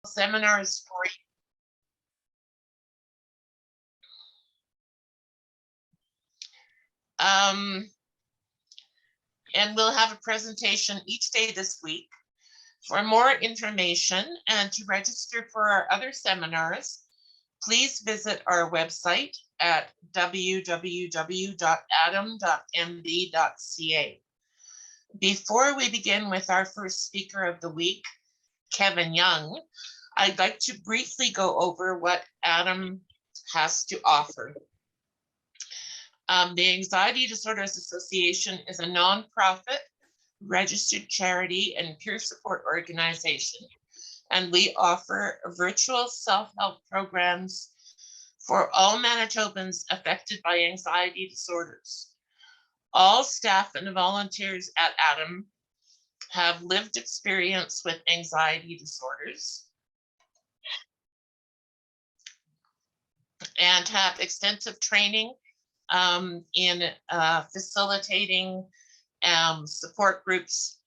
seminars for and we'll have a presentation each day this week. For more information and to register for our other seminars, please visit our website at www.adam.md.ca. Before we begin with our first speaker of the week, Kevin Young, I'd like to briefly go over what Adam has to offer. The Anxiety Disorders Association is a nonprofit, registered charity and peer support organization, and we offer virtual self-help programs for all Manitobans affected by anxiety disorders. All staff and volunteers at Adam have lived experience with anxiety disorders and have extensive training in facilitating support groups,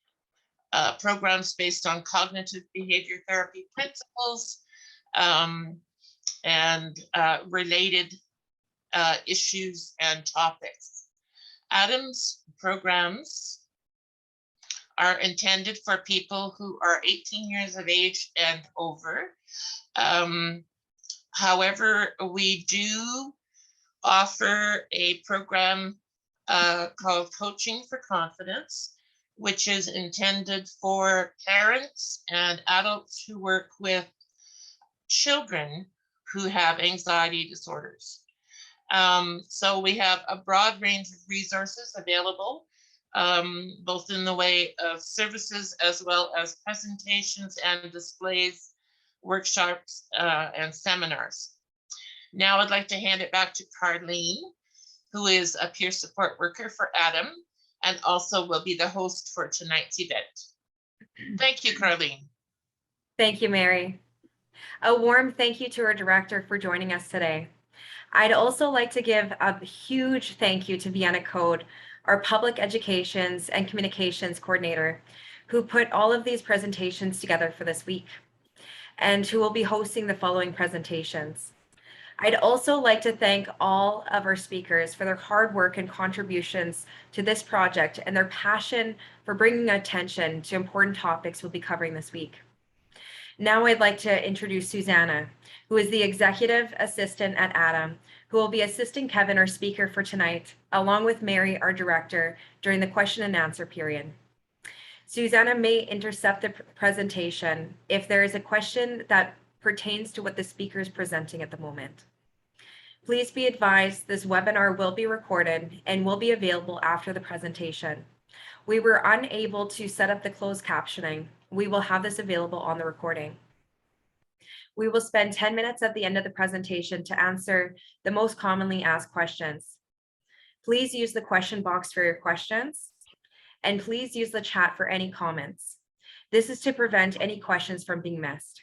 programs based on cognitive behavior therapy principles and related issues and topics. Adam's programs are intended for people who are 18 years of age and over. However, we do offer a program called Coaching for Confidence, which is intended for parents and adults who work with children who have anxiety disorders. So we have a broad range of resources available, both in the way of services as well as presentations and displays, workshops, and seminars. Now I'd like to hand it back to Carlene, who is a peer support worker for Adam and also will be the host for tonight's event. Thank you, Carlene. Thank you, Mary. A warm thank you to our director for joining us today. I'd also like to give a huge thank you to Vienna Code, our public educations and communications coordinator, who put all of these presentations together for this week and who will be hosting the following presentations. I'd also like to thank all of our speakers for their hard work and contributions to this project and their passion for bringing attention to important topics we'll be covering this week. Now I'd like to introduce Susanna, who is the executive assistant at Adam, who will be assisting Kevin, our speaker for tonight, along with Mary, our director, during the question and answer period. Susanna may intercept the presentation if there is a question that pertains to what the speaker is presenting at the moment. Please be advised this webinar will be recorded and will be available after the presentation. We were unable to set up the closed captioning. We will have this available on the recording. We will spend 10 minutes at the end of the presentation to answer the most commonly asked questions. Please use the question box for your questions, and please use the chat for any comments. This is to prevent any questions from being missed.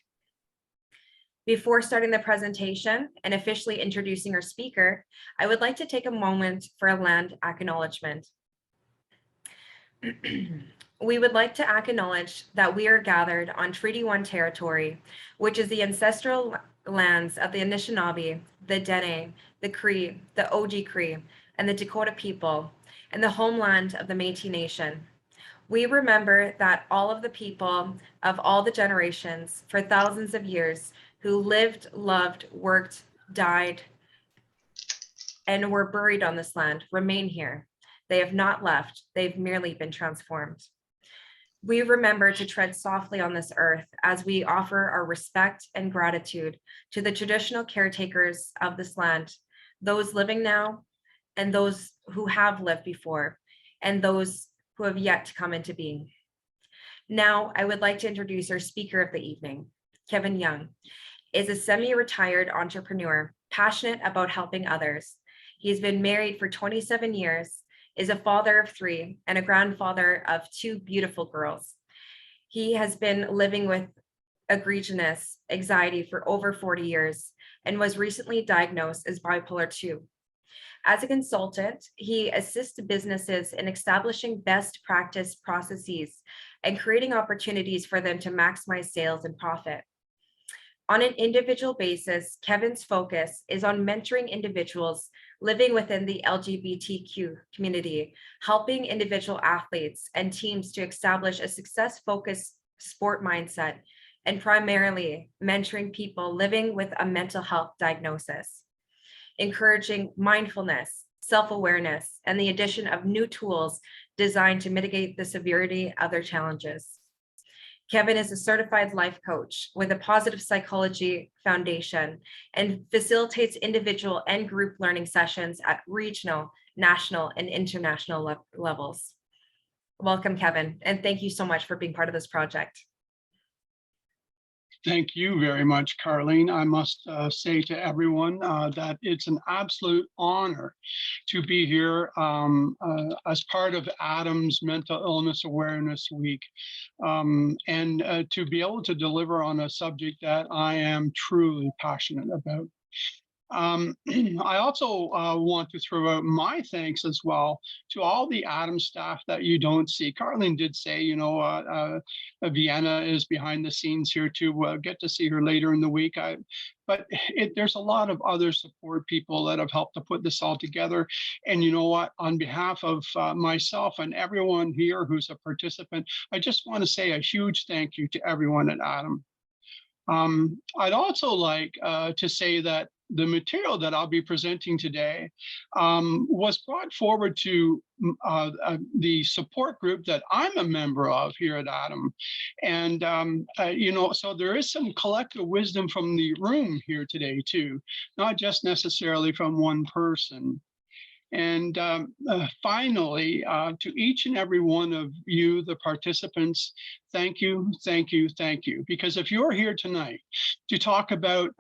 Before starting the presentation and officially introducing our speaker, I would like to take a moment for a land acknowledgement. We would like to acknowledge that we are gathered on Treaty 1 territory, which is the ancestral lands of the Anishinaabe, the Dene, the Cree, the Oji-Cree, and the Dakota people, and the homeland of the Métis Nation. We remember that all of the people of all the generations for thousands of years who lived, loved, worked, died, and were buried on this land remain here. They have not left, they've merely been transformed. We remember to tread softly on this earth as we offer our respect and gratitude to the traditional caretakers of this land, those living now and those who have lived before, and those who have yet to come into being. Now, I would like to introduce our speaker of the evening. Kevin Young is a semi-retired entrepreneur, passionate about helping others. He's been married for 27 years, is a father of 3, and a grandfather of 2 beautiful girls. He has been living with egregious anxiety for over 40 years and was recently diagnosed as bipolar 2. As a consultant, he assists businesses in establishing best practice processes and creating opportunities for them to maximize sales and profit. On an individual basis, Kevin's focus is on mentoring individuals living within the LGBTQ community, helping individual athletes and teams to establish a success-focused sport mindset, and primarily mentoring people living with a mental health diagnosis, encouraging mindfulness, self-awareness, and the addition of new tools designed to mitigate the severity of their challenges. Kevin is a certified life coach with a positive psychology foundation and facilitates individual and group learning sessions at regional, national, and international levels. Welcome, Kevin, and thank you so much for being part of this project. Thank you very much, Carlene. I must say to everyone that it's an absolute honor to be here as part of Adam's Mental Illness Awareness Week, and to be able to deliver on a subject that I am truly passionate about. I also want to throw out my thanks as well to all the Adam staff that you don't see. Carlene did say, you know, Vienna is behind the scenes here too. We'll get to see her later in the week. But there's a lot of other support people that have helped to put this all together. And you know what, on behalf of myself and everyone here who's a participant, I just want to say a huge thank you to everyone at Adam. I'd also like to say that the material that I'll be presenting today was brought forward to the support group that I'm a member of here at Adam. And, you know, so there is some collective wisdom from the room here today too, not just necessarily from one person. And finally, to each and every one of you, the participants, thank you, thank you, thank you. Because if you're here tonight to talk about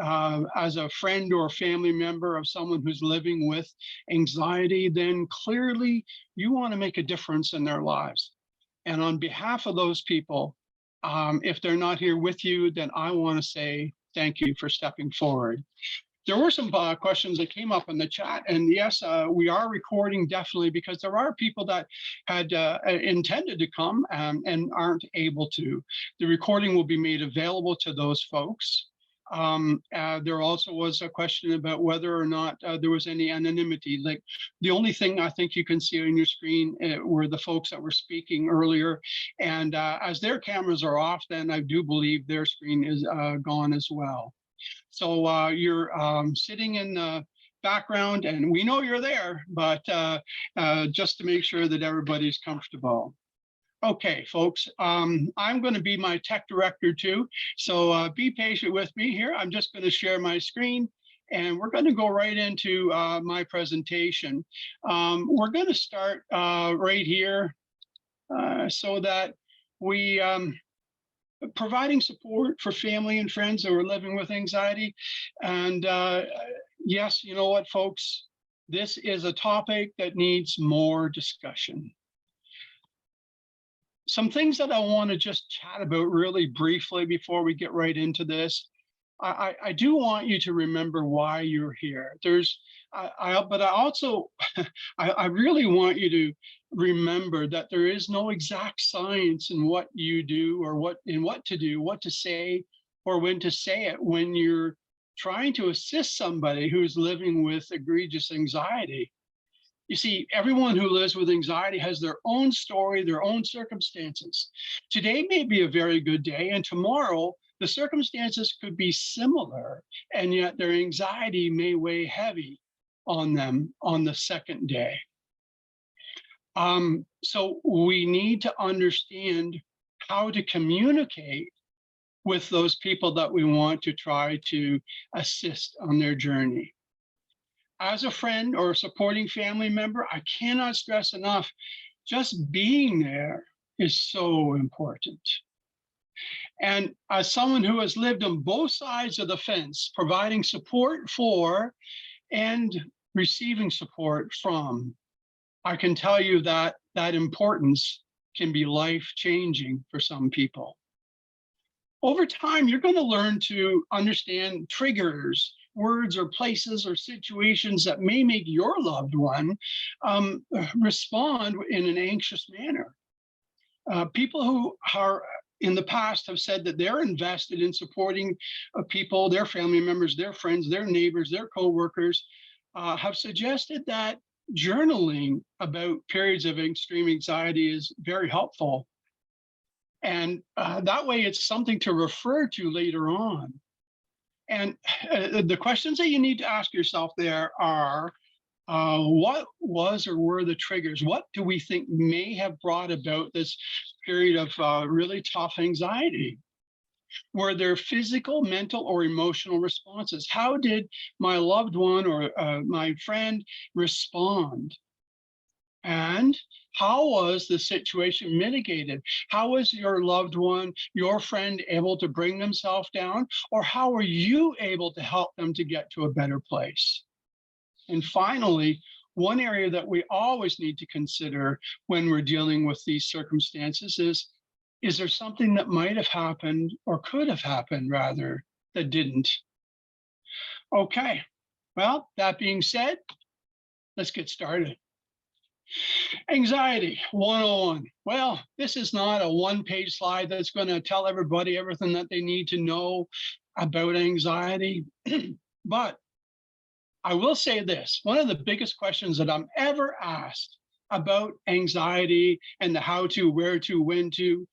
as a friend or family member of someone who's living with anxiety, then clearly you want to make a difference in their lives. And on behalf of those people, if they're not here with you, then I want to say thank you for stepping forward. There were some questions that came up in the chat, and yes, we are recording definitely because there are people that had intended to come and aren't able to. The recording will be made available to those folks. There also was a question about whether or not there was any anonymity. Like the only thing I think you can see on your screen were the folks that were speaking earlier. And as their cameras are off, then I do believe their screen is gone as well. So you're sitting in the background and we know you're there, but just to make sure that everybody's comfortable. Okay, folks, I'm going to be my tech director too. So be patient with me here. I'm just going to share my screen and we're going to go right into my presentation. We're going to start right here so that we providing support for family and friends that are living with anxiety. And yes, you know what, folks, this is a topic that needs more discussion. Some things that I want to just chat about really briefly before we get right into this. I do want you to remember why you're here. But I also, I really want you to remember that there is no exact science in what you do or what to do, what to say, or when to say it when you're trying to assist somebody who's living with egregious anxiety. You see, everyone who lives with anxiety has their own story, their own circumstances. Today may be a very good day, and tomorrow the circumstances could be similar, and yet their anxiety may weigh heavy on them on the second day. So we need to understand how to communicate with those people that we want to try to assist on their journey. As a friend or a supporting family member, I cannot stress enough, just being there is so important. And as someone who has lived on both sides of the fence, providing support for and receiving support from, I can tell you that that importance can be life-changing for some people. Over time, you're going to learn to understand triggers, words or places or situations that may make your loved one respond in an anxious manner. People who are in the past have said that they're invested in supporting people, their family members, their friends, their neighbors, their coworkers, have suggested that journaling about periods of extreme anxiety is very helpful. And that way it's something to refer to later on. And the questions that you need to ask yourself there are, what was or were the triggers? What do we think may have brought about this period of really tough anxiety? Were there physical, mental, or emotional responses? How did my loved one or my friend respond? And how was the situation mitigated? How was your loved one, your friend, able to bring themselves down? Or how were you able to help them to get to a better place? And finally, one area that we always need to consider when we're dealing with these circumstances is there something that might have happened or could have happened rather that didn't? Okay, well, that being said, let's get started. Anxiety 101. Well, this is not a one-page slide that's going to tell everybody everything that they need to know about anxiety, but I will say this, one of the biggest questions that I'm ever asked about anxiety and the how to, where to, when to,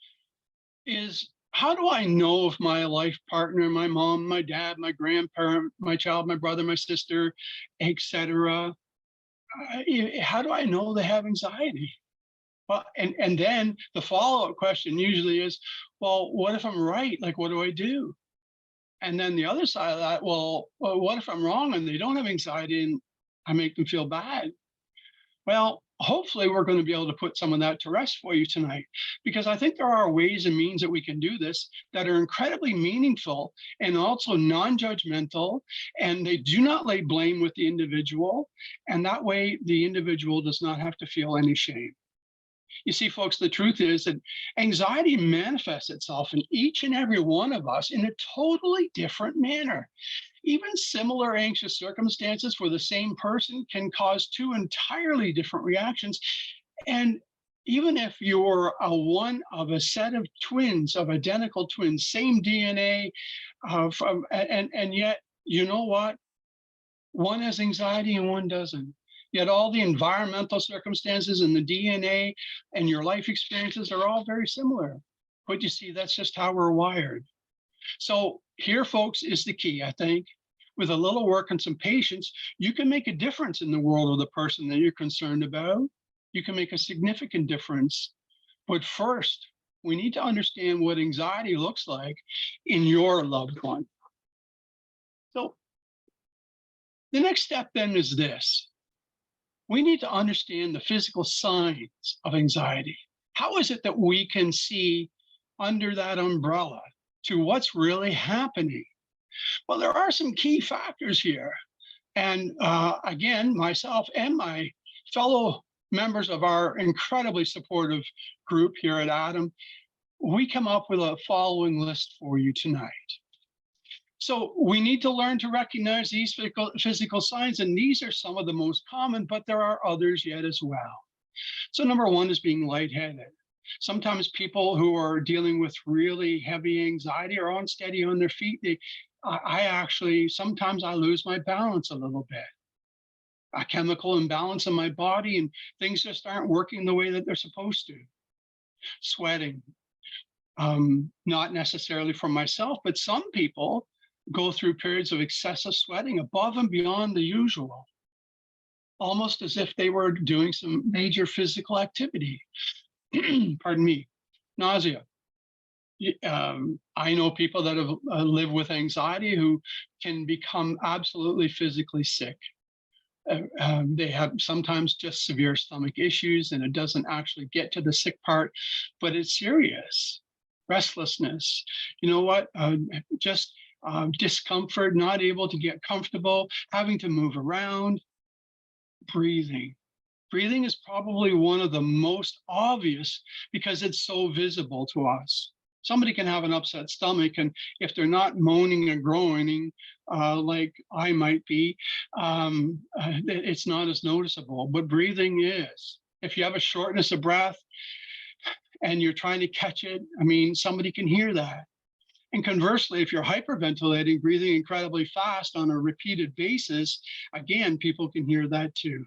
is how do I know if my life partner, my mom, my dad, my grandparent, my child, my brother, my sister, etc., how do I know they have anxiety? Well, and then the follow-up question usually is, well, what if I'm right? Like, what do I do? And then the other side of that, well, what if I'm wrong and they don't have anxiety and I make them feel bad? Well, hopefully we're going to be able to put some of that to rest for you tonight, because I think there are ways and means that we can do this that are incredibly meaningful and also non-judgmental, and they do not lay blame with the individual. And that way the individual does not have to feel any shame. You see, folks, the truth is that anxiety manifests itself in each and every one of us in a totally different manner. Even similar anxious circumstances for the same person can cause two entirely different reactions. And even if you're one of a set of twins, of identical twins, same DNA, and yet, you know what? One has anxiety and one doesn't. Yet all the environmental circumstances and the DNA and your life experiences are all very similar. But you see, that's just how we're wired. So here, folks, is the key, I think. With a little work and some patience, you can make a difference in the world of the person that you're concerned about. You can make a significant difference. But first, we need to understand what anxiety looks like in your loved one. So the next step then is this. We need to understand the physical signs of anxiety. How is it that we can see under that umbrella to what's really happening? Well, there are some key factors here. And again, myself and my fellow members of our incredibly supportive group here at Adam, we come up with a following list for you tonight. So we need to learn to recognize these physical signs, and these are some of the most common, but there are others yet as well. So number one is being lightheaded. Sometimes people who are dealing with really heavy anxiety are unsteady on their feet. Sometimes I lose my balance a little bit. A chemical imbalance in my body, and things just aren't working the way that they're supposed to. Sweating, not necessarily for myself, but some people go through periods of excessive sweating above and beyond the usual, almost as if they were doing some major physical activity. Pardon me. Nausea. I know people that have lived with anxiety who can become absolutely physically sick. They have sometimes just severe stomach issues, and it doesn't actually get to the sick part, but it's serious. Restlessness. You know what? Just discomfort, not able to get comfortable, having to move around. Breathing. Breathing is probably one of the most obvious because it's so visible to us. Somebody can have an upset stomach, and if they're not moaning and groaning like I might be, it's not as noticeable, but breathing is. If you have a shortness of breath, and you're trying to catch it, I mean, somebody can hear that. And conversely, if you're hyperventilating, breathing incredibly fast on a repeated basis, again, people can hear that too.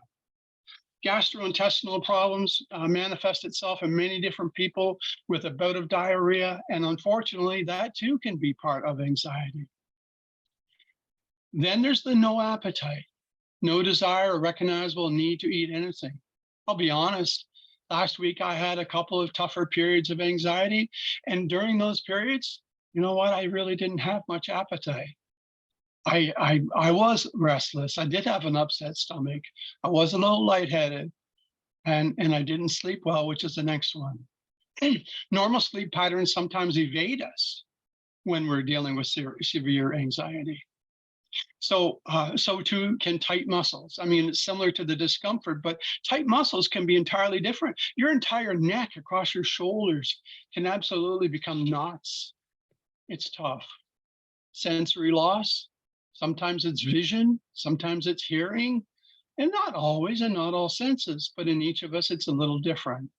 Gastrointestinal problems manifest itself in many different people with a bout of diarrhea, and unfortunately, that too can be part of anxiety. Then there's the no appetite, no desire or recognizable need to eat anything. I'll be honest, last week I had a couple of tougher periods of anxiety, and during those periods, you know what, I really didn't have much appetite. I was restless. I did have an upset stomach. I was a little lightheaded, and I didn't sleep well, which is the next one. Normal sleep patterns sometimes evade us when we're dealing with severe anxiety. So too can tight muscles. I mean, it's similar to the discomfort, but tight muscles can be entirely different. Your entire neck across your shoulders can absolutely become knots. It's tough. Sensory loss. Sometimes it's vision, sometimes it's hearing, and not always and not all senses, but in each of us, it's a little different.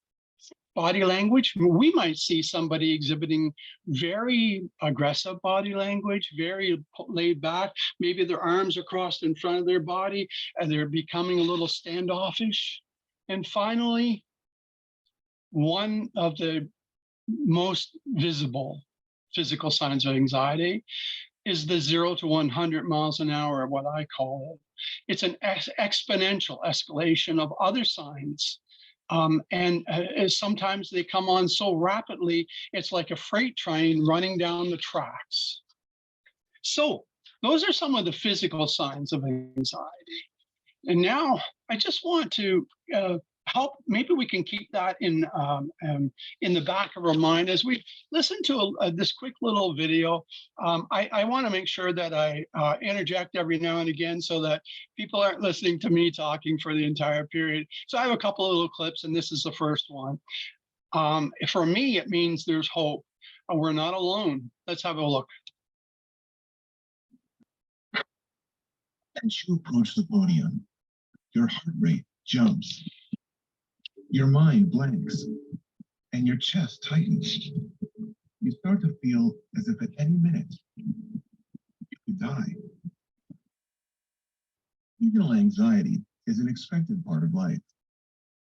Body language, we might see somebody exhibiting very aggressive body language, very laid back. Maybe their arms are crossed in front of their body and they're becoming a little standoffish. And finally, one of the most visible physical signs of anxiety is the 0 to 100 miles an hour, what I call it. It's an exponential escalation of other signs. Sometimes they come on so rapidly, it's like a freight train running down the tracks. So those are some of the physical signs of anxiety. And now I just want to help, maybe we can keep that in the back of our mind as we listen to this quick little video. I want to make sure that I interject every now and again so that people aren't listening to me talking for the entire period. So I have a couple of little clips, and this is the first one. For me, it means there's hope. We're not alone. Let's have a look. As you approach the podium, your heart rate jumps. Your mind blanks and your chest tightens. You start to feel as if at any minute you could die. Seasonal anxiety is an expected part of life.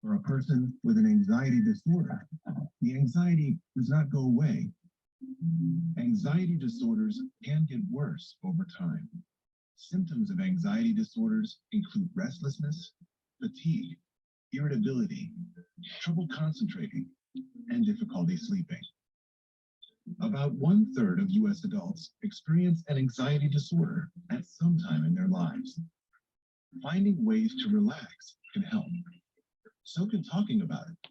For a person with an anxiety disorder, the anxiety does not go away. Anxiety disorders can get worse over time. Symptoms of anxiety disorders include restlessness, fatigue, irritability, trouble concentrating, and difficulty sleeping. About 1/3 of U.S. adults experience an anxiety disorder at some time in their lives. Finding ways to relax can help. So can talking about it.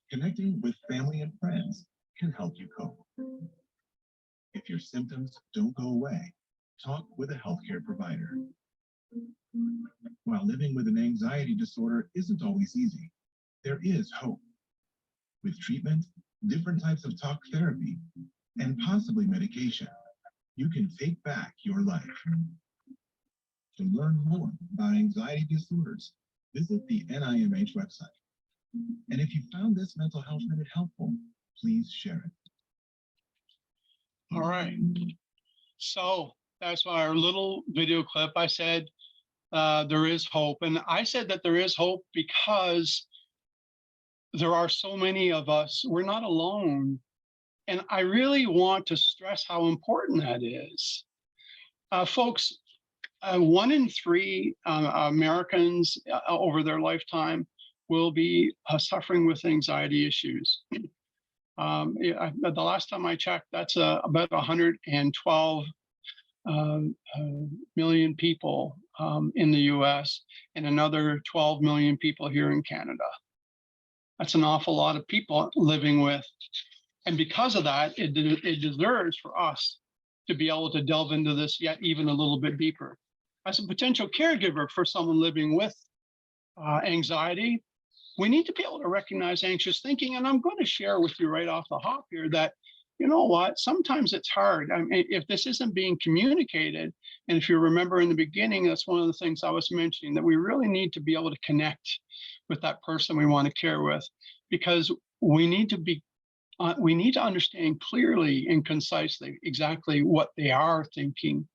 Connecting with family and friends can help you cope. If your symptoms don't go away, talk with a healthcare provider. While living with an anxiety disorder isn't always easy, there is hope. With treatment, different types of talk therapy, and possibly medication, you can take back your life. To learn more about anxiety disorders, visit the NIMH website. And if you found this mental health minute helpful, please share it. All right. So that's our little video clip. I said, there is hope. And I said that there is hope because there are so many of us. We're not alone. And I really want to stress how important that is. Folks, 1 in 3 Americans over their lifetime will be suffering with anxiety issues. The last time I checked, that's about 112 million people in the US and another 12 million people here in Canada. That's an awful lot of people living with. And because of that, it deserves for us to be able to delve into this yet even a little bit deeper. As a potential caregiver for someone living with anxiety, we need to be able to recognize anxious thinking. And I'm going to share with you right off the hop here that, you know what, sometimes it's hard. I mean, if this isn't being communicated, and if you remember in the beginning, that's one of the things I was mentioning, that we really need to be able to connect with that person we want to care with, because we need to be we need to understand clearly and concisely exactly what they are thinking.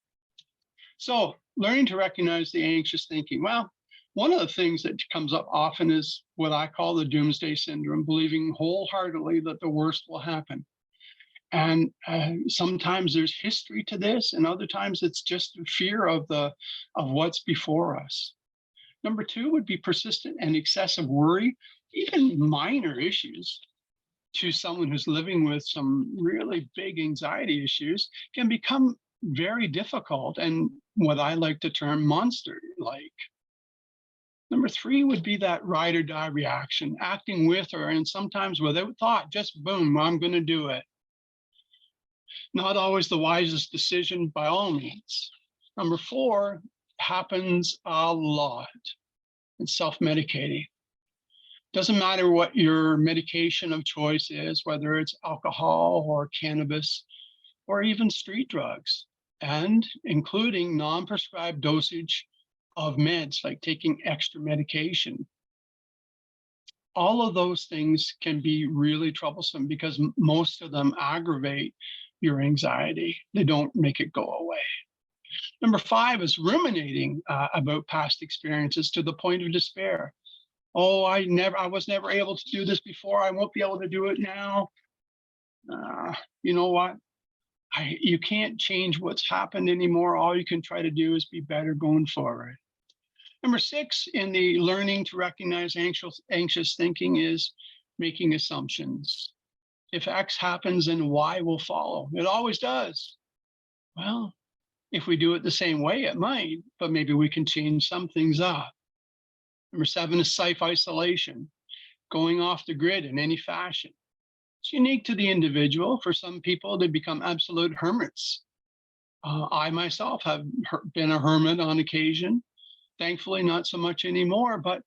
So learning to recognize the anxious thinking. Well, one of the things that comes up often is what I call the doomsday syndrome, believing wholeheartedly that the worst will happen. And sometimes there's history to this, and other times it's just fear of what's before us. Number two would be persistent and excessive worry, even minor issues to someone who's living with some really big anxiety issues can become very difficult and what I like to term monster-like. Number three would be that ride or die reaction, acting with or and sometimes without thought, just boom, I'm going to do it. Not always the wisest decision by all means. Number four happens a lot. It's self-medicating. Doesn't matter what your medication of choice is, whether it's alcohol or cannabis or even street drugs, and including non-prescribed dosage of meds, like taking extra medication. All of those things can be really troublesome because most of them aggravate your anxiety. They don't make it go away. Number five is ruminating about past experiences to the point of despair. Oh, I was never able to do this before. I won't be able to do it now. You know what? You can't change what's happened anymore. All you can try to do is be better going forward. Number six in the learning to recognize anxious thinking is making assumptions. If X happens, then Y will follow. It always does. Well, if we do it the same way, it might, but maybe we can change some things up. Number seven is self-isolation, going off the grid in any fashion. It's unique to the individual. For some people, they become absolute hermits. I myself have been a hermit on occasion. Thankfully, not so much anymore, but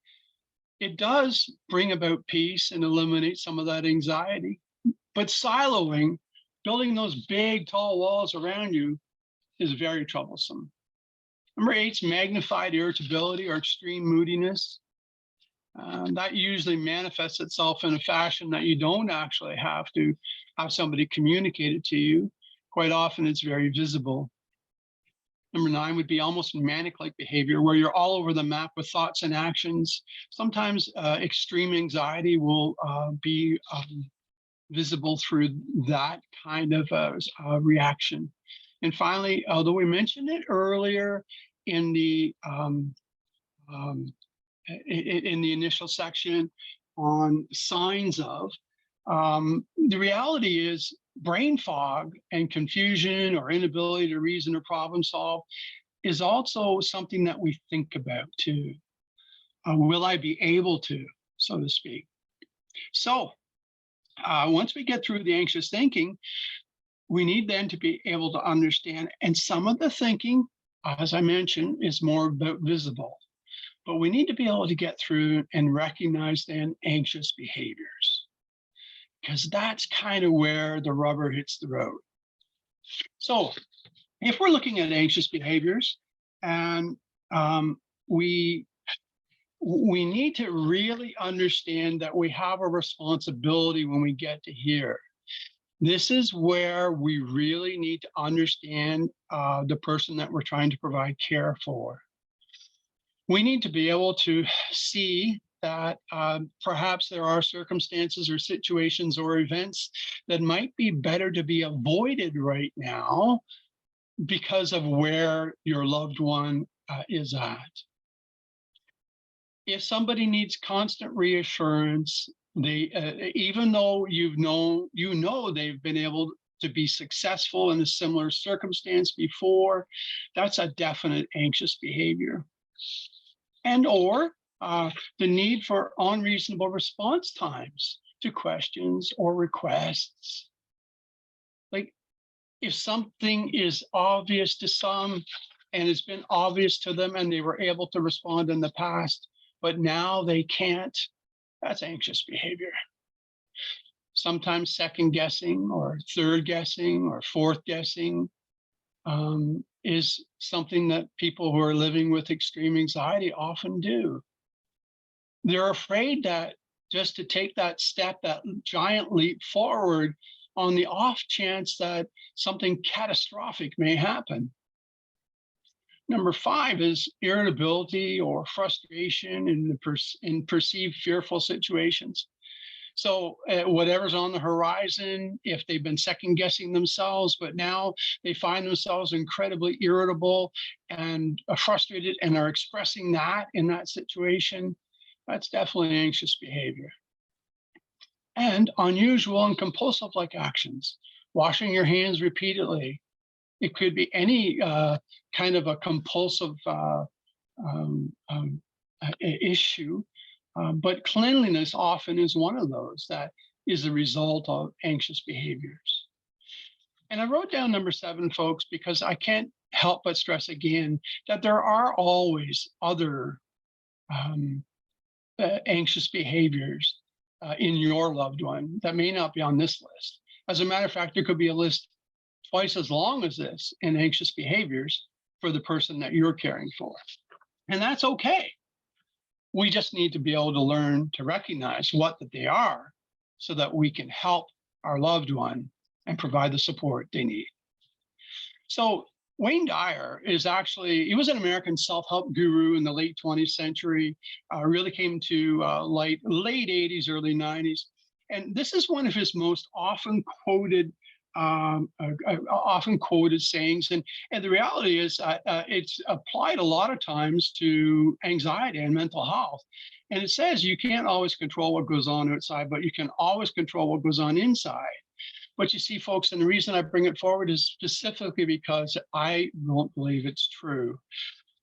it does bring about peace and eliminate some of that anxiety. But siloing, building those big, tall walls around you is very troublesome. Number eight is magnified irritability or extreme moodiness. That usually manifests itself in a fashion that you don't actually have to have somebody communicate it to you. Quite often it's very visible. Number nine would be almost manic-like behavior where you're all over the map with thoughts and actions. Sometimes extreme anxiety will be visible through that kind of reaction. And finally, although we mentioned it earlier in the initial section on signs of, the reality is brain fog and confusion or inability to reason or problem solve is also something that we think about too. Will I be able to, so to speak? So once we get through the anxious thinking, we need then to be able to understand, and some of the thinking, as I mentioned, is more about visible, but we need to be able to get through and recognize then anxious behaviors, because that's kind of where the rubber hits the road. So if we're looking at anxious behaviors, and we need to really understand that we have a responsibility when we get to here. This is where we really need to understand the person that we're trying to provide care for. We need to be able to see that perhaps there are circumstances or situations or events that might be better to be avoided right now because of where your loved one is at. If somebody needs constant reassurance, they even though you know they've been able to be successful in a similar circumstance before, that's a definite anxious behavior. And or the need for unreasonable response times to questions or requests. Like if something is obvious to some and it's been obvious to them and they were able to respond in the past, but now they can't, that's anxious behavior. Sometimes second guessing or third guessing or fourth guessing is something that people who are living with extreme anxiety often do. They're afraid that just to take that step, that giant leap forward on the off chance that something catastrophic may happen. Number 5 is irritability or frustration in perceived fearful situations. So whatever's on the horizon, if they've been second guessing themselves, but now they find themselves incredibly irritable and frustrated and are expressing that in that situation, that's definitely anxious behavior. And unusual and compulsive like actions, washing your hands repeatedly. It could be any kind of a compulsive issue. But cleanliness often is one of those that is the result of anxious behaviors. And I wrote down number 7, folks, because I can't help but stress again that there are always other anxious behaviors in your loved one that may not be on this list. As a matter of fact, there could be a list twice as long as this in anxious behaviors for the person that you're caring for. And that's okay. We just need to be able to learn to recognize what that they are so that we can help our loved one and provide the support they need. So Wayne Dyer is actually, he was an American self-help guru in the late 20th century, really came to light late 80s, early 90s. And this is one of his most often quoted sayings. And the reality is it's applied a lot of times to anxiety and mental health. And it says you can't always control what goes on outside, but you can always control what goes on inside. But you see, folks, and the reason I bring it forward is specifically because I don't believe it's true.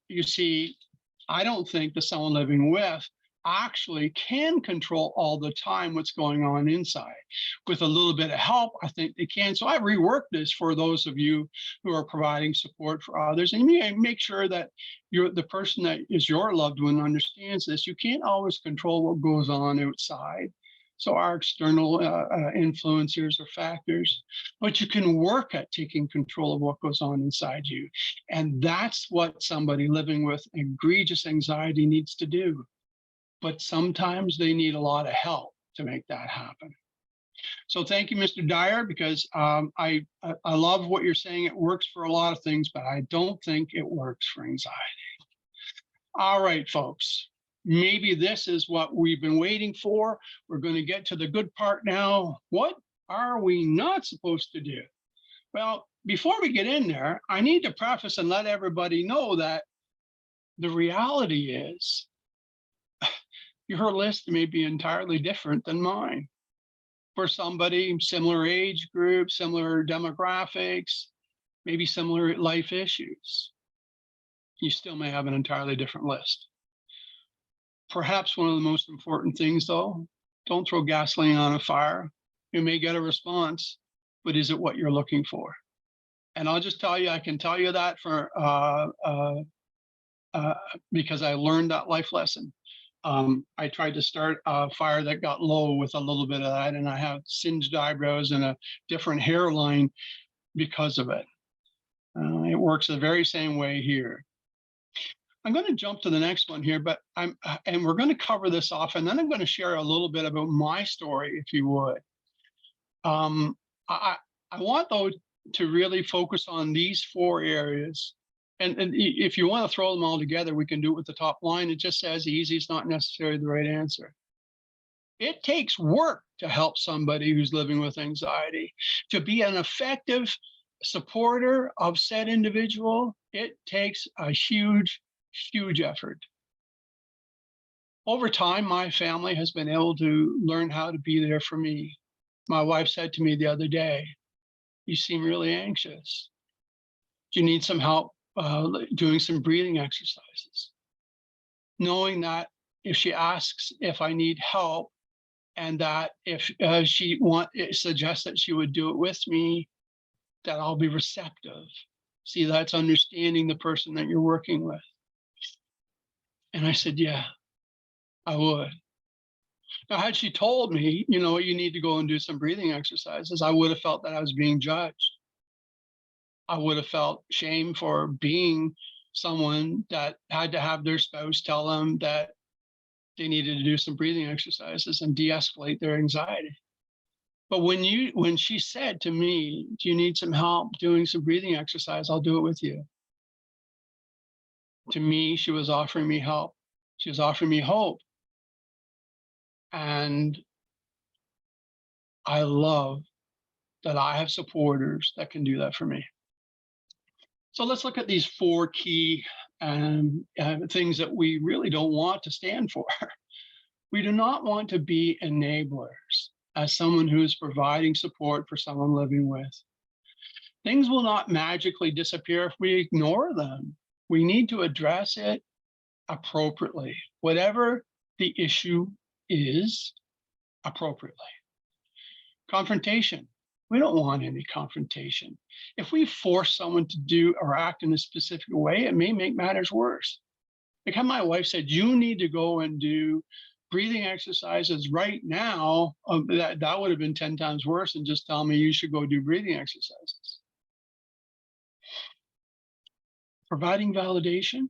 You see, I don't think that someone living with actually can control all the time what's going on inside. With a little bit of help, I think they can. So I reworked this for those of you who are providing support for others, and make sure that the person that is your loved one understands this. You can't always control what goes on outside. So our external influencers or factors, but you can work at taking control of what goes on inside you. And that's what somebody living with egregious anxiety needs to do. But sometimes they need a lot of help to make that happen. So thank you, Mr. Dyer, because I love what you're saying. It works for a lot of things, but I don't think it works for anxiety. All right, folks. Maybe this is what we've been waiting for. We're going to get to the good part now. What are we not supposed to do? Well, before we get in there, I need to preface and let everybody know that the reality is your list may be entirely different than mine. For somebody, similar age group, similar demographics, maybe similar life issues, you still may have an entirely different list. Perhaps one of the most important things, though, don't throw gasoline on a fire. You may get a response, but is it what you're looking for? And I'll just tell you, I can tell you that because I learned that life lesson. I tried to start a fire that got low with a little bit of that, and I have singed eyebrows and a different hairline because of it. It works the very same way here. I'm going to jump to the next one here, but we're going to cover this off, and then I'm going to share a little bit about my story, if you would. I want, though, to really focus on these 4 areas. And if you want to throw them all together, we can do it with the top line. It just says easy is not necessarily the right answer. It takes work to help somebody who's living with anxiety. To be an effective supporter of said individual, it takes a huge effort. Over time, my family has been able to learn how to be there for me. My wife said to me the other day, "You seem really anxious. Do you need some help doing some breathing exercises?" Knowing that if she asks if I need help, and that if she suggests that she would do it with me, that I'll be receptive. See, that's understanding the person that you're working with. And I said, yeah, I would. Now, had she told me, you know, you need to go and do some breathing exercises, I would have felt that I was being judged. I would have felt shame for being someone that had to have their spouse tell them that they needed to do some breathing exercises and de-escalate their anxiety. But when she said to me, do you need some help doing some breathing exercise? I'll do it with you. To me, she was offering me help. She was offering me hope. And I love that I have supporters that can do that for me. So let's look at these 4 key things that we really don't want to stand for. We do not want to be enablers as someone who is providing support for someone living with. Things will not magically disappear if we ignore them. We need to address it appropriately, whatever the issue is, appropriately. Confrontation. We don't want any confrontation. If we force someone to do or act in a specific way, it may make matters worse. Like how my wife said, you need to go and do breathing exercises right now. That would have been 10 times worse than just telling me you should go do breathing exercises. Providing validation.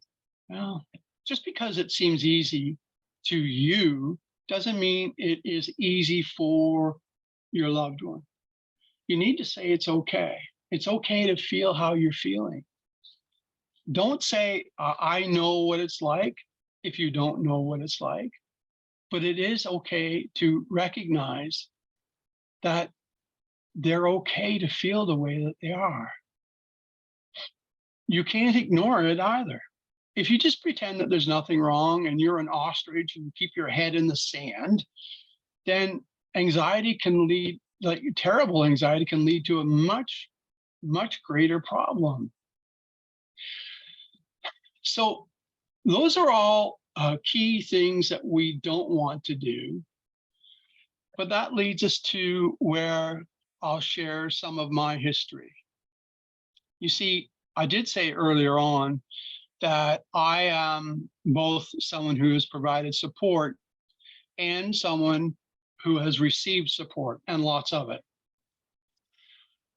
Well, just because it seems easy to you doesn't mean it is easy for your loved one. You need to say it's okay. It's okay to feel how you're feeling. Don't say, I know what it's like if you don't know what it's like. But it is okay to recognize that they're okay to feel the way that they are. You can't ignore it either. If you just pretend that there's nothing wrong and you're an ostrich and you keep your head in the sand, then anxiety can lead, like terrible anxiety can lead to a much, much greater problem. So those are all key things that we don't want to do. But that leads us to where I'll share some of my history. You see, I did say earlier on that I am both someone who has provided support and someone who has received support, and lots of it.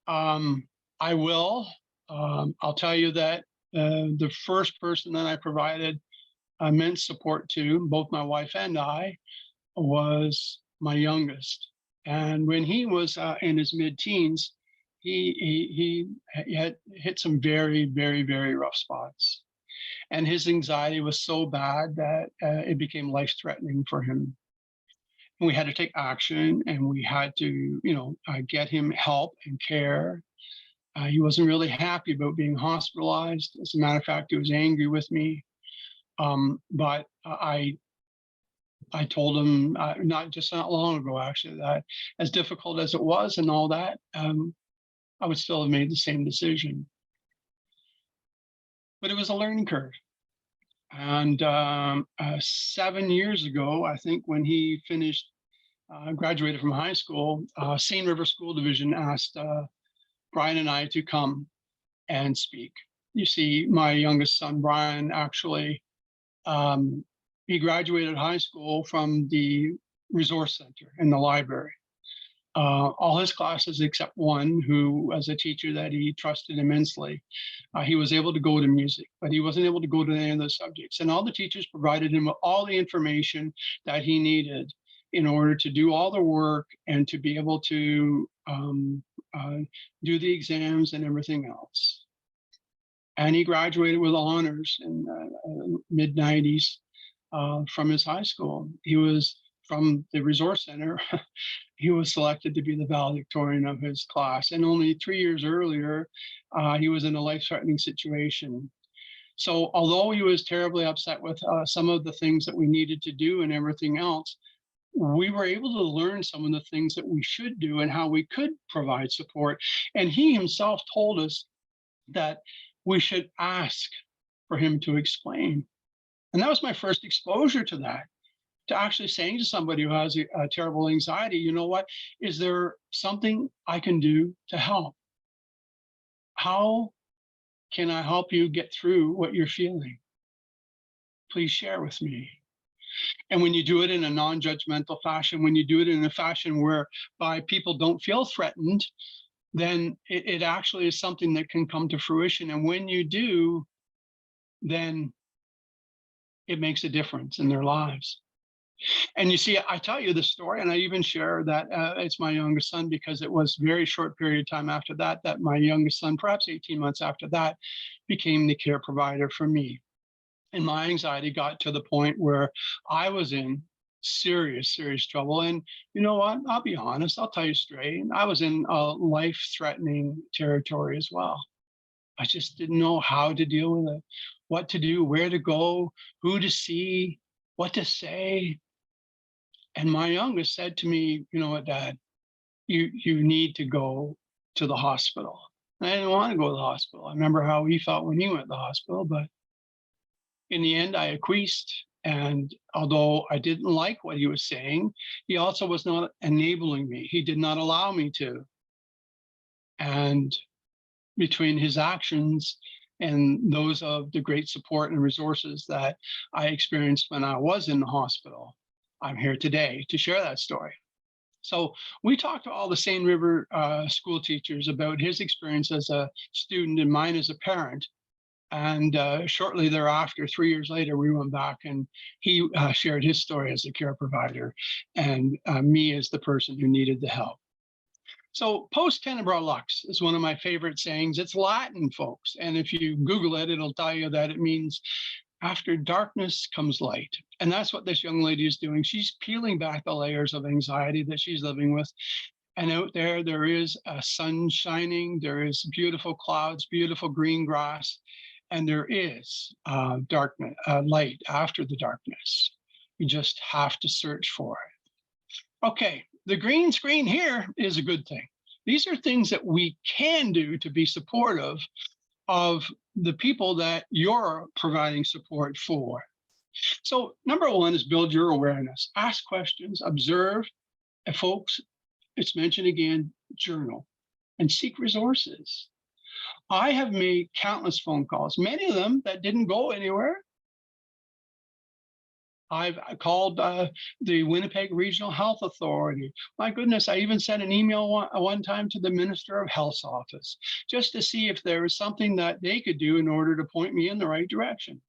I'll tell you that the first person that I provided immense support to, both my wife and I, was my youngest. And when he was in his mid-teens, he had hit some very, very, very rough spots. And his anxiety was so bad that it became life-threatening for him. And we had to take action, and we had to, get him help and care. He wasn't really happy about being hospitalized. As a matter of fact, he was angry with me. But I told him, not long ago, actually, that as difficult as it was and all that, I would still have made the same decision. But it was a learning curve. And 7 years ago, I think, when he finished, graduated from high school, Seine River School Division asked Brian and I to come and speak. You see, my youngest son, Brian, actually, he graduated high school from the resource center in the library. All his classes except one, who was a teacher that he trusted immensely. He was able to go to music, but he wasn't able to go to any of the subjects. And all the teachers provided him with all the information that he needed in order to do all the work and to be able to do the exams and everything else. And he graduated with honors in mid-90s from his high school. He was from the resource center. He was selected to be the valedictorian of his class. And only 3 years earlier, he was in a life-threatening situation. So although he was terribly upset with some of the things that we needed to do and everything else, we were able to learn some of the things that we should do and how we could provide support. And he himself told us that we should ask for him to explain. And that was my first exposure to that, to actually saying to somebody who has a terrible anxiety, you know what, is there something I can do to help? How can I help you get through what you're feeling? Please share with me. And when you do it in a non-judgmental fashion, when you do it in a fashion whereby people don't feel threatened, then it actually is something that can come to fruition. And when you do, then it makes a difference in their lives. And you see, I tell you the story, and I even share that it's my youngest son, because it was a very short period of time after that, that my youngest son, perhaps 18 months after that, became the care provider for me. And my anxiety got to the point where I was in serious, serious trouble. And you know what? I'll be honest, I'll tell you straight. I was in life-threatening territory as well. I just didn't know how to deal with it, what to do, where to go, who to see, what to say. And my youngest said to me, you know what, Dad, you need to go to the hospital. And I didn't want to go to the hospital. I remember how he felt when he went to the hospital, but in the end, I acquiesced. And although I didn't like what he was saying, he also was not enabling me. He did not allow me to. And between his actions and those of the great support and resources that I experienced when I was in the hospital, I'm here today to share that story. So we talked to all the Seine River school teachers about his experience as a student and mine as a parent. And shortly thereafter, 3 years later, we went back and he shared his story as a care provider and me as the person who needed the help. So post tenebra lux is one of my favorite sayings. It's Latin, folks. And if you Google it, it'll tell you that it means after darkness comes light. And that's what this young lady is doing. She's peeling back the layers of anxiety that she's living with. And out there, there is a sun shining. There is beautiful clouds, beautiful green grass. And there is darkness, light after the darkness. You just have to search for it. Okay, the green screen here is a good thing. These are things that we can do to be supportive of the people that you're providing support for. So number one is build your awareness. Ask questions, observe, and folks, it's mentioned again, journal, and seek resources. I have made countless phone calls, many of them that didn't go anywhere. I've called the Winnipeg Regional Health Authority. My goodness, I even sent an email one time to the Minister of Health's office just to see if there was something that they could do in order to point me in the right direction.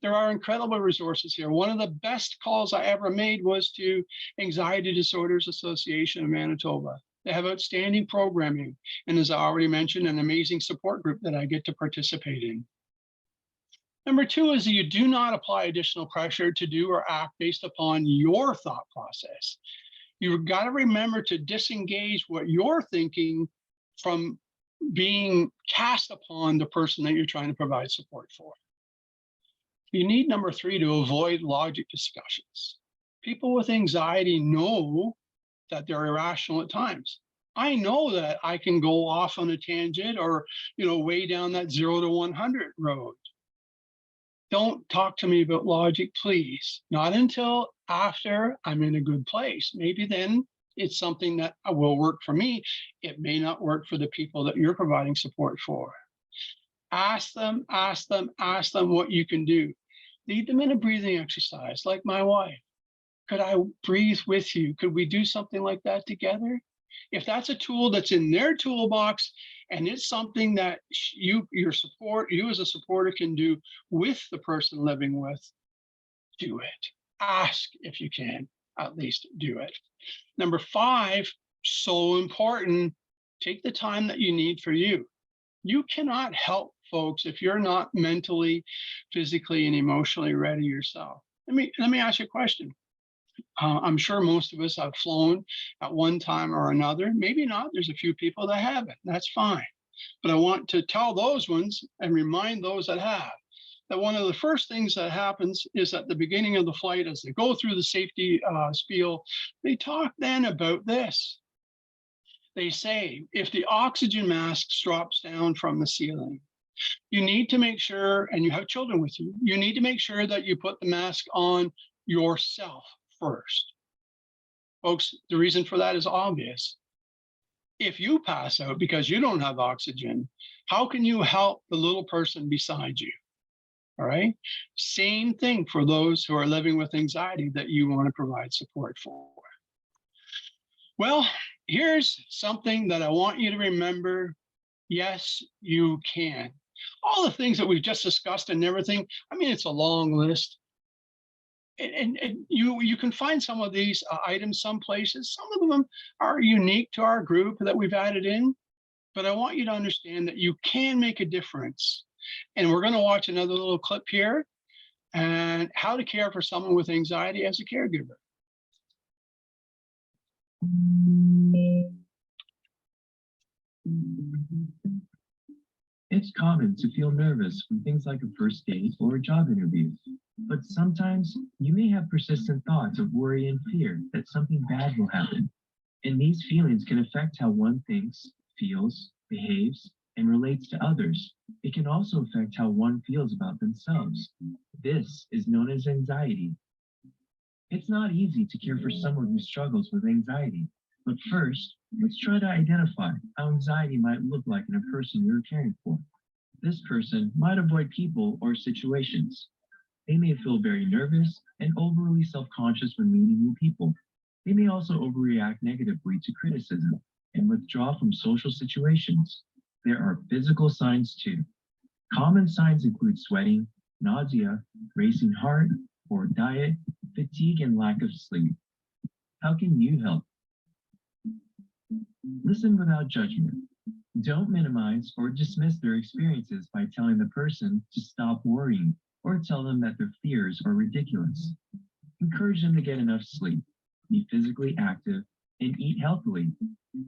There are incredible resources here. One of the best calls I ever made was to Anxiety Disorders Association of Manitoba. They have outstanding programming, and as I already mentioned, an amazing support group that I get to participate in. Number two is that you do not apply additional pressure to do or act based upon your thought process. You've got to remember to disengage what you're thinking from being cast upon the person that you're trying to provide support for. You need, number three, to avoid logic discussions. People with anxiety know that they're irrational at times. I know that I can go off on a tangent or, way down that 0 to 100 road. Don't talk to me about logic, please. Not until after I'm in a good place. Maybe then it's something that will work for me. It may not work for the people that you're providing support for. Ask them what you can do. Lead them in a breathing exercise, like my wife. Could I breathe with you? Could we do something like that together? If that's a tool that's in their toolbox and it's something that you as a supporter can do with the person living with, do it. Ask if you can, at least do it. Number five, so important, take the time that you need for you. You cannot help folks if you're not mentally, physically, and emotionally ready yourself. Let me ask you a question. I'm sure most of us have flown at one time or another. Maybe not. There's a few people that haven't. That's fine. But I want to tell those ones and remind those that have that one of the first things that happens is at the beginning of the flight, as they go through the safety spiel, they talk then about this. They say, if the oxygen mask drops down from the ceiling, you need to make sure, and you have children with you, you need to make sure that you put the mask on yourself first. Folks, the reason for that is obvious. If you pass out because you don't have oxygen, how can you help the little person beside you? All right. Same thing for those who are living with anxiety that you want to provide support for. Well, here's something that I want you to remember. Yes, you can. All the things that we've just discussed and everything, it's a long list. and you can find some of these items some places. Some of them are unique to our group that we've added in, but I want you to understand that you can make a difference. And we're going to watch another little clip here and how to care for someone with anxiety as a caregiver. It's common to feel nervous when things like a first date or a job interview, but sometimes you may have persistent thoughts of worry and fear that something bad will happen. And these feelings can affect how one thinks, feels, behaves, and relates to others. It can also affect how one feels about themselves. This is known as anxiety. It's not easy to care for someone who struggles with anxiety, but first, let's try to identify how anxiety might look like in a person you're caring for. This person might avoid people or situations. They may feel very nervous and overly self-conscious when meeting new people. They may also overreact negatively to criticism and withdraw from social situations. There are physical signs too. Common signs include sweating, nausea, racing heart, poor diet, fatigue, and lack of sleep. How can you help? Listen without judgment. Don't minimize or dismiss their experiences by telling the person to stop worrying or tell them that their fears are ridiculous. Encourage them to get enough sleep, be physically active, and eat healthily.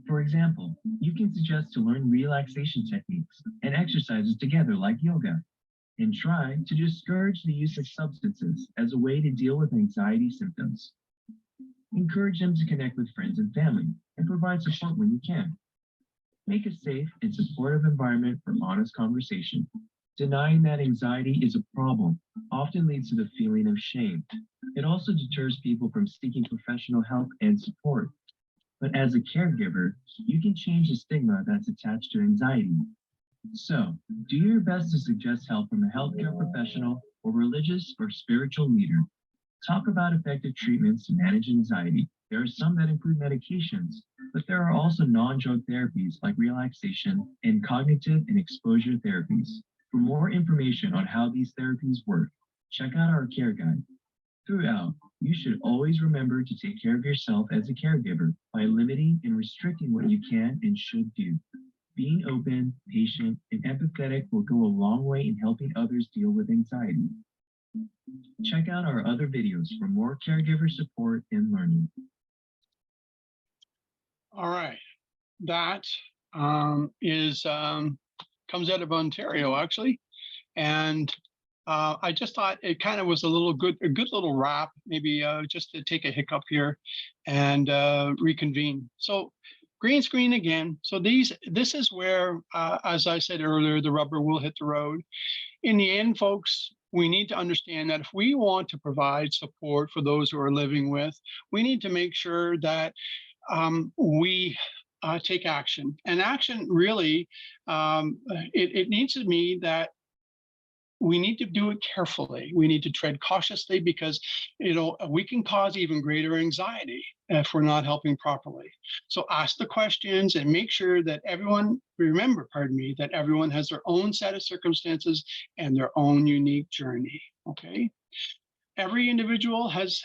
For example, you can suggest to learn relaxation techniques and exercises together like yoga, and try to discourage the use of substances as a way to deal with anxiety symptoms. Encourage them to connect with friends and family and provide support when you can. Make a safe and supportive environment for honest conversation. Denying that anxiety is a problem often leads to the feeling of shame. It also deters people from seeking professional help and support. But as a caregiver, you can change the stigma that's attached to anxiety. So, do your best to suggest help from a healthcare professional or religious or spiritual leader. Talk about effective treatments to manage anxiety. There are some that include medications, but there are also non-drug therapies like relaxation and cognitive and exposure therapies. For more information on how these therapies work, check out our care guide. Throughout, you should always remember to take care of yourself as a caregiver by limiting and restricting what you can and should do. Being open, patient, and empathetic will go a long way in helping others deal with anxiety. Check out our other videos for more caregiver support and learning. All right, that comes out of Ontario actually, and I just thought it kind of was a good little wrap, maybe just to take a hiccup here and reconvene. So green screen again. So this is where, as I said earlier, the rubber will hit the road. In the end, folks, we need to understand that if we want to provide support for those who are living with, we need to make sure that we take action. And action really, it needs to mean that we need to do it carefully. We need to tread cautiously because, we can cause even greater anxiety if we're not helping properly. So ask the questions and make sure that that everyone has their own set of circumstances and their own unique journey, okay? Every individual has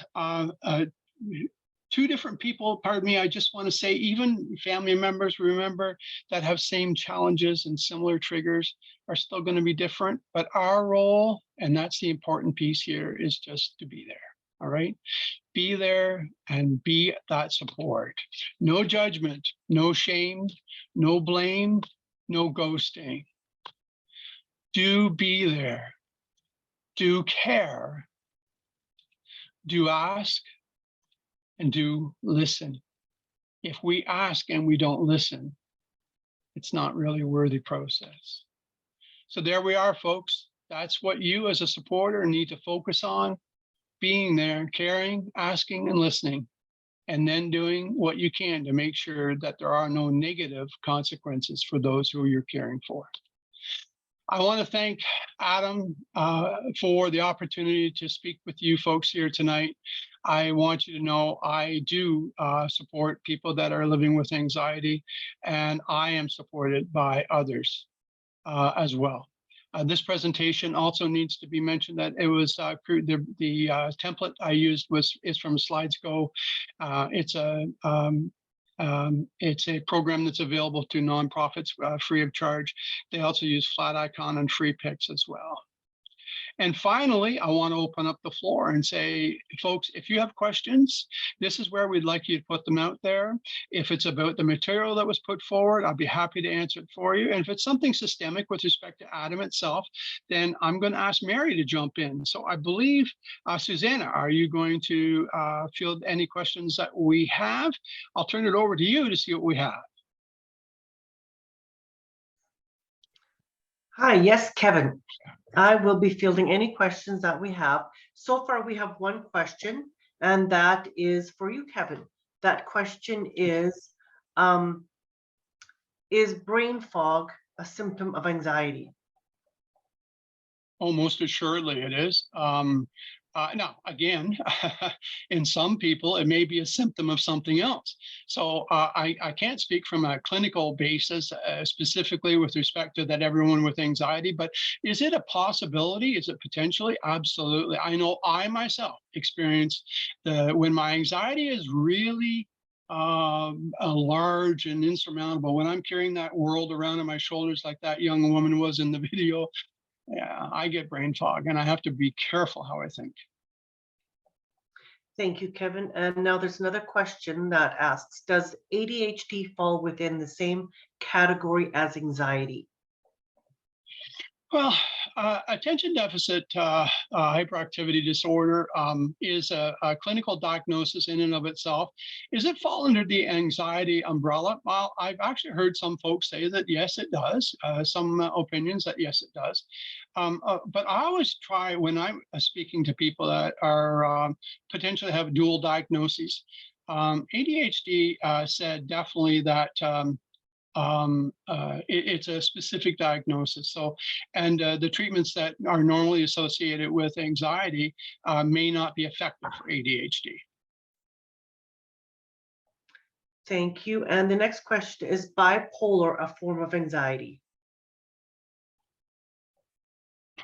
two different people, I just want to say, even family members, remember, that have same challenges and similar triggers are still going to be different. But our role, and that's the important piece here, is just to be there. All right. Be there and be that support. No judgment, no shame, no blame, no ghosting. Do be there. Do care. Do ask. And do listen. If we ask and we don't listen, it's not really a worthy process. So there we are, folks. That's what you as a supporter need to focus on: being there, caring, asking, and listening, and then doing what you can to make sure that there are no negative consequences for those who you're caring for. I want to thank Adam for the opportunity to speak with you folks here tonight. I want you to know I do support people that are living with anxiety, and I am supported by others as well. This presentation also needs to be mentioned that it was the template I used is from SlidesGo. It's a program that's available to nonprofits free of charge. They also use Flaticon and free picks as well. And finally, I want to open up the floor and say, folks, if you have questions, this is where we'd like you to put them out there. If it's about the material that was put forward, I'll be happy to answer it for you. And if it's something systemic with respect to ADAM itself, then I'm going to ask Mary to jump in. So I believe, Susanna, are you going to field any questions that we have? I'll turn it over to you to see what we have. Hi, yes, Kevin. I will be fielding any questions that we have. So far, we have one question, and that is for you, Kevin. That question is brain fog a symptom of anxiety? Oh, most assuredly it is. Now, again, in some people, it may be a symptom of something else. So I can't speak from a clinical basis specifically with respect to that everyone with anxiety, but is it a possibility? Is it potentially? Absolutely. I know I myself experienced when my anxiety is really large and insurmountable, when I'm carrying that world around on my shoulders like that young woman was in the video, yeah, I get brain fog and I have to be careful how I think. Thank you, Kevin. And now there's another question that asks, does ADHD fall within the same category as anxiety? Well, attention deficit hyperactivity disorder is a clinical diagnosis in and of itself. Does it fall under the anxiety umbrella? Well, I've actually heard some folks say that yes, it does. Some opinions that yes, it does. But I always try when I'm speaking to people that are potentially have dual diagnoses. ADHD said definitely that it's a specific diagnosis. So, and the treatments that are normally associated with anxiety may not be effective for ADHD. Thank you. And the next question is bipolar a form of anxiety?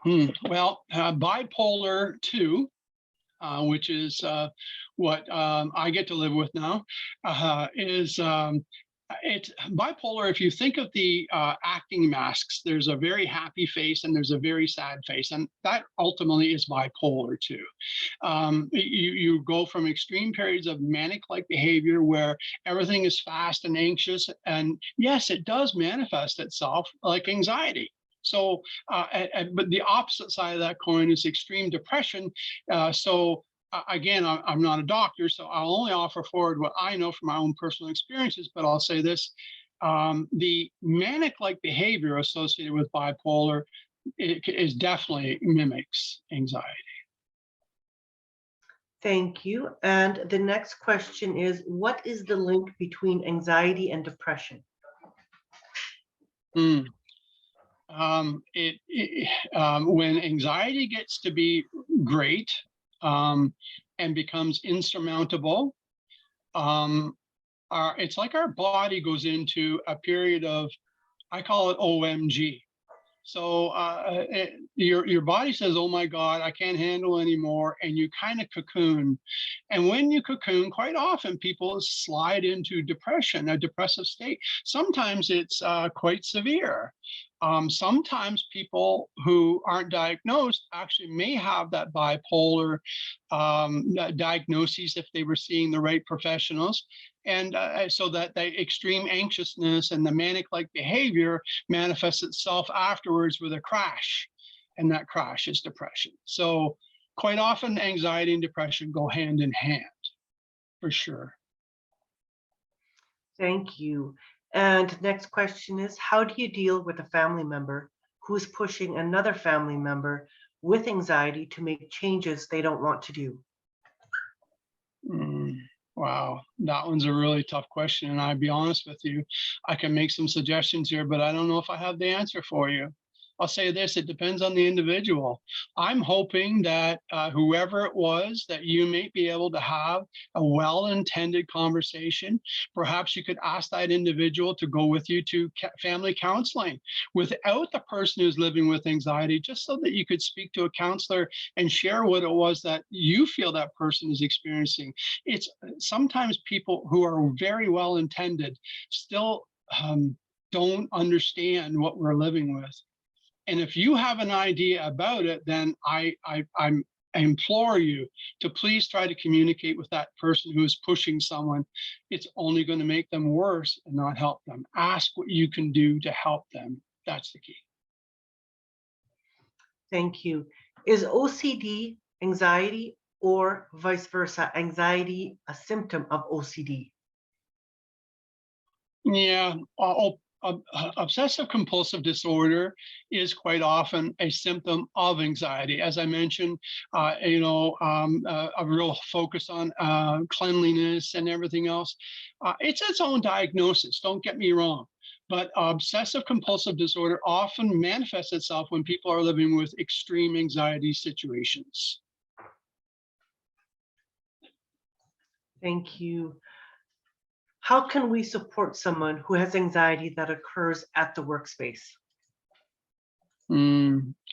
Well, bipolar 2, which is what I get to live with now, is it's bipolar. If you think of the acting masks, there's a very happy face and there's a very sad face, and that ultimately is bipolar 2. You go from extreme periods of manic-like behavior where everything is fast and anxious, and yes, it does manifest itself like anxiety. So, but the opposite side of that coin is extreme depression. Again, I'm not a doctor, so I'll only offer forward what I know from my own personal experiences, but I'll say this. The manic-like behavior associated with bipolar is definitely mimics anxiety. Thank you. And the next question is, what is the link between anxiety and depression? When anxiety gets to be great, and becomes insurmountable, it's like our body goes into a period of, I call it OMG. So your body says, oh my God, I can't handle anymore. And you kind of cocoon. And when you cocoon, quite often people slide into depression, a depressive state. Sometimes it's quite severe. Sometimes people who aren't diagnosed actually may have that bipolar diagnoses if they were seeing the right professionals. And so that the extreme anxiousness and the manic-like behavior manifests itself afterwards with a crash, and that crash is depression. So quite often anxiety and depression go hand in hand, for sure. Thank you. And next question is, how do you deal with a family member who is pushing another family member with anxiety to make changes they don't want to do? Wow, that one's a really tough question. And I'll be honest with you, I can make some suggestions here, but I don't know if I have the answer for you. I'll say this, it depends on the individual. I'm hoping that whoever it was, that you may be able to have a well-intended conversation. Perhaps you could ask that individual to go with you to family counseling without the person who's living with anxiety, just so that you could speak to a counselor and share what it was that you feel that person is experiencing. It's sometimes people who are very well intended still don't understand what we're living with. And if you have an idea about it, then I implore you to please try to communicate with that person who is pushing someone. It's only going to make them worse and not help them. Ask what you can do to help them. That's the key. Thank you. Is OCD anxiety or vice versa, anxiety a symptom of OCD? Yeah, obsessive compulsive disorder is quite often a symptom of anxiety. As I mentioned, a real focus on cleanliness and everything else. It's its own diagnosis, don't get me wrong. But obsessive compulsive disorder often manifests itself when people are living with extreme anxiety situations. Thank you. How can we support someone who has anxiety that occurs at the workspace?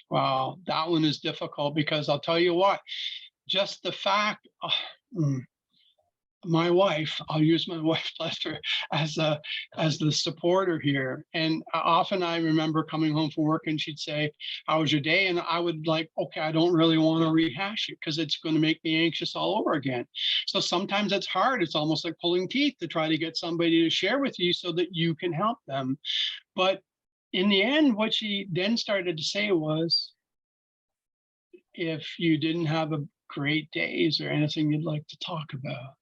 Wow, that one is difficult because I'll tell you what, just the fact, my wife, I'll use my wife, bless her, as the supporter here. And often I remember coming home from work and she'd say, how was your day? And I would like, okay, I don't really want to rehash it because it's going to make me anxious all over again. So sometimes it's hard. It's almost like pulling teeth to try to get somebody to share with you so that you can help them. But in the end, what she then started to say was, if you didn't have a great day, is there anything you'd like to talk about?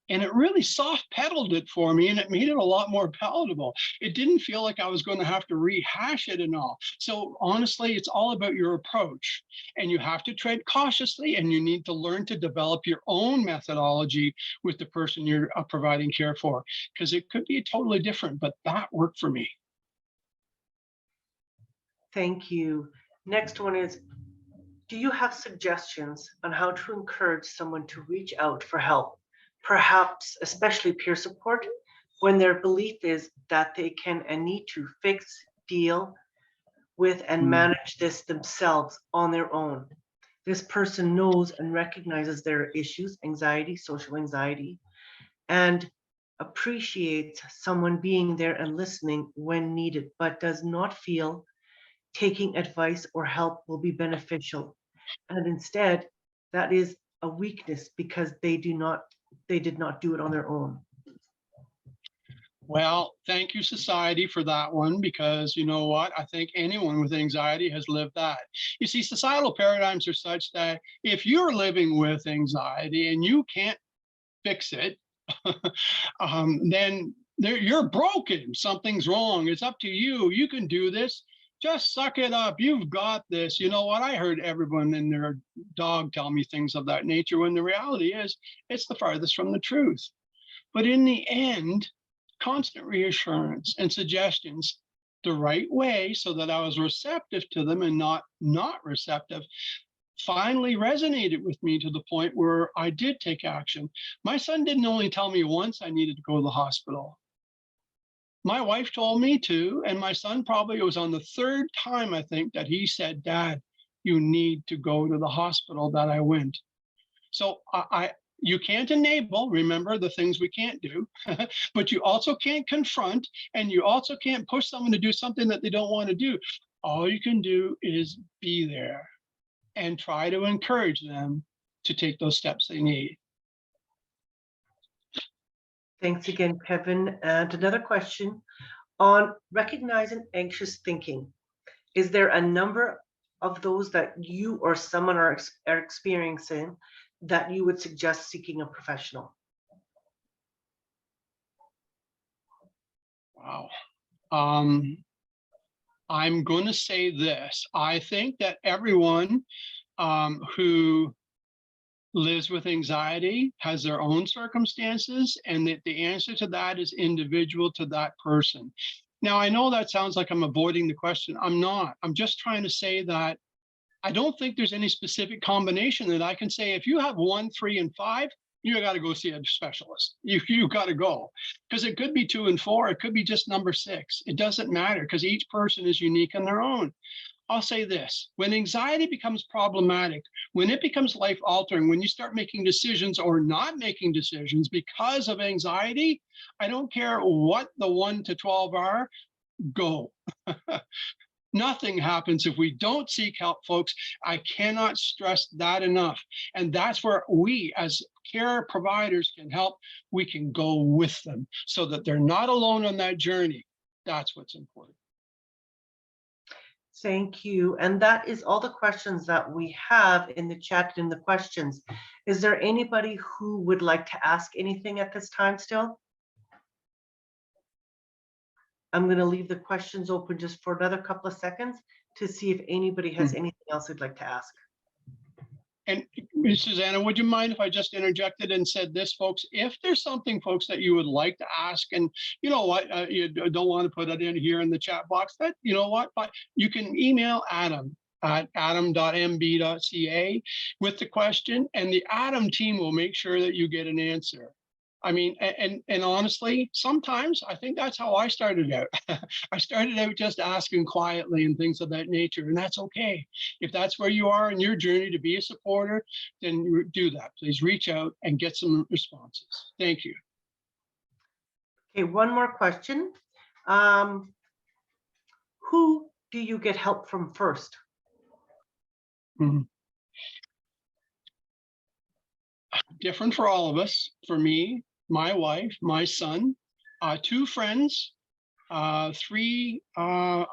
And it really soft pedaled it for me, and it made it a lot more palatable. It didn't feel like I was going to have to rehash it and all. So honestly, it's all about your approach, and you have to tread cautiously, and you need to learn to develop your own methodology with the person you're providing care for, because it could be totally different, but that worked for me. Thank you. Next one is, do you have suggestions on how to encourage someone to reach out for help? Perhaps especially peer support, when their belief is that they can and need to fix, deal with, and manage this themselves on their own. This person knows and recognizes their issues, anxiety, social anxiety, and appreciates someone being there and listening when needed, but does not feel taking advice or help will be beneficial. And instead, that is a weakness because they did not do it on their own. Well, thank you, society, for that one, because you know what? I think anyone with anxiety has lived that. You see, societal paradigms are such that if you're living with anxiety and you can't fix it, then you're broken. Something's wrong. It's up to you. You can do this. Just suck it up. You've got this. You know what? I heard everyone and their dog tell me things of that nature, when the reality is it's the farthest from the truth. But in the end, constant reassurance and suggestions the right way, so that I was receptive to them and not receptive, finally resonated with me to the point where I did take action. My son didn't only tell me once I needed to go to the hospital. My wife told me too, and my son probably, it was on the third time, I think, that he said, Dad, you need to go to the hospital, that I went. So you can't enable, remember the things we can't do, but you also can't confront, and you also can't push someone to do something that they don't want to do. All you can do is be there and try to encourage them to take those steps they need. Thanks again, Kevin. And another question on recognizing anxious thinking. Is there a number of those that you or someone are experiencing that you would suggest seeking a professional? Wow. I'm going to say this. I think that everyone who lives with anxiety has their own circumstances, and that the answer to that is individual to that person. Now, I know that sounds like I'm avoiding the question. I'm not. I'm just trying to say that I don't think there's any specific combination that I can say, if you have 1, 3, and 5, you got to go see a specialist. You got to go, because it could be 2 and 4. It could be just number 6. It doesn't matter, because each person is unique on their own. I'll say this: when anxiety becomes problematic, when it becomes life altering, when you start making decisions or not making decisions because of anxiety, I don't care what the 1 to 12 are, go. Nothing happens if we don't seek help, folks. I cannot stress that enough. And that's where we as care providers can help. We can go with them so that they're not alone on that journey. That's what's important. Thank you. And that is all the questions that we have in the chat, in the questions. Is there anybody who would like to ask anything at this time still? I'm going to leave the questions open just for another couple of seconds to see if anybody has anything else they'd like to ask. And Susanna, would you mind if I just interjected and said this, folks? If there's something, folks, that you would like to ask, and you know what, you don't want to put it in here in the chat box, that you know what, but you can email Adam at adam.mb.ca with the question, and the Adam team will make sure that you get an answer. I mean, and honestly, sometimes I think that's how I started out. I started out just asking quietly and things of that nature, and that's okay. If that's where you are in your journey to be a supporter, then do that. Please reach out and get some responses. Thank you. Okay, one more question. Who do you get help from first? Different for all of us. For me, my wife, my son, 2 friends, 3 family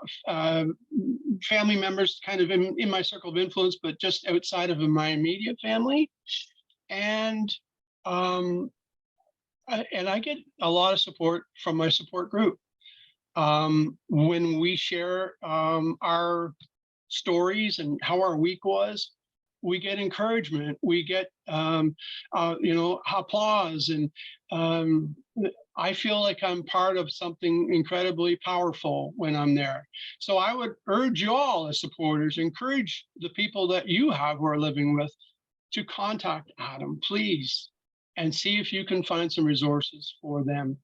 members kind of in my circle of influence, but just outside of my immediate family. And I get a lot of support from my support group. When we share our stories and how our week was, we get encouragement, we get applause, and I feel like I'm part of something incredibly powerful when I'm there. So I would urge you all as supporters, encourage the people that you have who are living with to contact Adam, please, and see if you can find some resources for them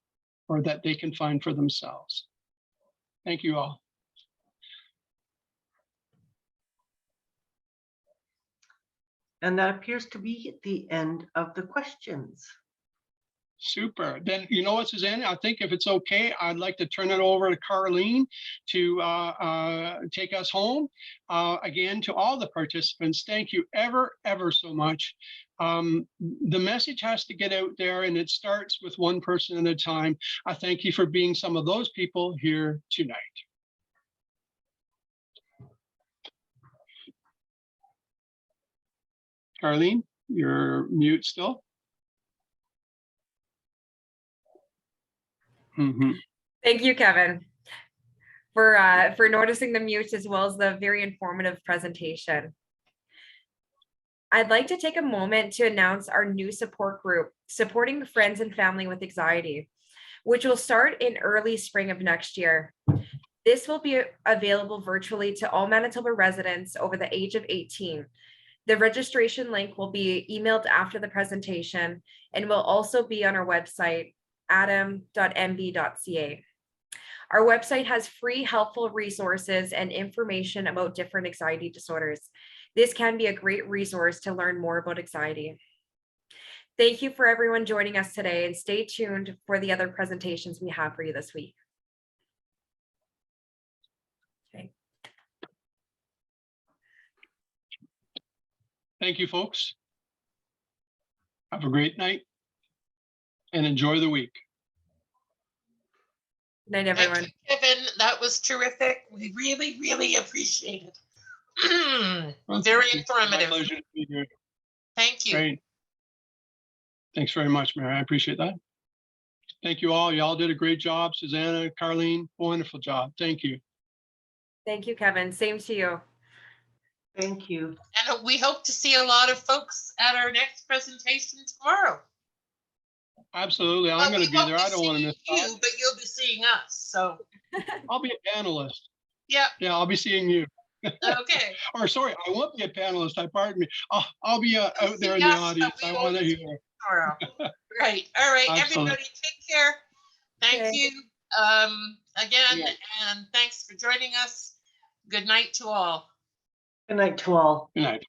or that they can find for themselves. Thank you all. And that appears to be the end of the questions. Super. Then you know what, Suzanne? I think if it's okay, I'd like to turn it over to Carleen to take us home. Again, to all the participants, thank you ever so much. The message has to get out there, and it starts with one person at a time. I thank you for being some of those people here tonight. Carleen, you're mute still. Thank you, Kevin, for noticing the mute as well as the very informative presentation. I'd like to take a moment to announce our new support group, Supporting Friends and Family with Anxiety, which will start in early spring of next year. This will be available virtually to all Manitoba residents over the age of 18. The registration link will be emailed after the presentation and will also be on our website, adam.mb.ca. Our website has free, helpful resources and information about different anxiety disorders. This can be a great resource to learn more about anxiety. Thank you for everyone joining us today, and stay tuned for the other presentations we have for you this week. Okay. Thank you, folks. Have a great night and enjoy the week. Good night, everyone. Thank you, Kevin. That was terrific. We really appreciate it. Very informative. My pleasure to be here. Thank you. Great. Thanks very much, Mary. I appreciate that. Thank you all. Y'all did a great job. Susanna, Carleen, wonderful job. Thank you. Thank you, Kevin. Same to you. Thank you. And we hope to see a lot of folks at our next presentation tomorrow. Absolutely. I'm going to be there. I don't want to miss you, but you'll be seeing us. So I'll be a panelist. Yeah, Yeah, I'll be seeing you. okay. Or sorry, I won't be a panelist. Pardon me. I'll be out there in the Yes, audience. we I will want to see hear. tomorrow. Right, all right, Absolutely. everybody, take care. Thank Okay. you again, Yeah. and thanks for joining us. Good night to all. Good night to all. Good night.